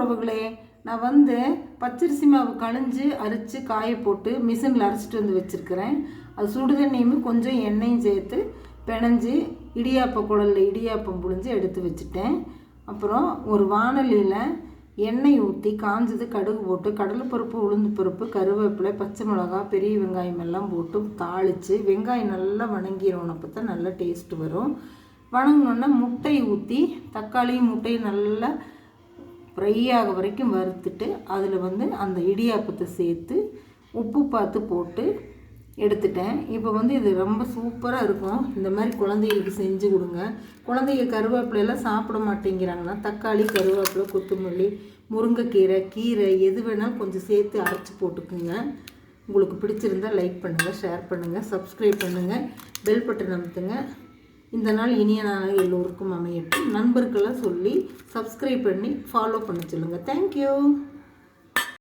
உறவுகளே, நான் பச்சரிசி மாவு களைஞ்சு அரைச்சி காய போட்டு மிஷினில் அரைச்சிட்டு வந்து வச்சுருக்கிறேன். அது சுடுதண்ணியுமே கொஞ்சம் எண்ணெயும் சேர்த்து பிணைஞ்சி இடியாப்ப குழலில் இடியாப்பம் புழிஞ்சு எடுத்து வச்சுட்டேன். அப்புறம் ஒரு வாணலியில் எண்ணெய் ஊற்றி காஞ்சது கடுகு போட்டு கடலைப்பருப்பு, உளுந்து பருப்பு, கருவேப்பிலை, பச்சை மிளகா, பெரிய வெங்காயம் எல்லாம் போட்டு தாளித்து வெங்காயம் நல்லா வணங்கிடணும். அப்போ தான் நல்லா டேஸ்ட்டு வரும். வணங்கினோன்னா முட்டையை ஊற்றி தக்காளியும் முட்டையும் நல்லா ஃப்ரை ஆக வரைக்கும் வறுத்துட்டு அதில் அந்த இடியாப்பத்தை சேர்த்து உப்பு பார்த்து போட்டு எடுத்துட்டேன். இப்போ இது ரொம்ப சூப்பராக இருக்கும். இந்த மாதிரி குழந்தைகளுக்கு செஞ்சு கொடுங்க. குழந்தைங்க கருவேப்பிலையெல்லாம் சாப்பிட மாட்டேங்கிறாங்கன்னா தக்காளி, கருவேப்பிலை, கொத்தமல்லி, முருங்கைக்கீரை, கீரை எது வேணாலும் கொஞ்சம் சேர்த்து அரைச்சி போட்டுக்குங்க. உங்களுக்கு பிடிச்சிருந்தால் லைக் பண்ணுங்கள், ஷேர் பண்ணுங்கள், சப்ஸ்கிரைப் பண்ணுங்கள், பெல் பட்டன் அமுத்துங்க. இந்த நாள் இனிய நாளாக எல்லோருக்கும் அமையட்டும். நண்பர்களெலாம் சொல்லி சப்ஸ்கிரைப் பண்ணி ஃபாலோ பண்ண சொல்லுங்கள். தேங்க்யூ.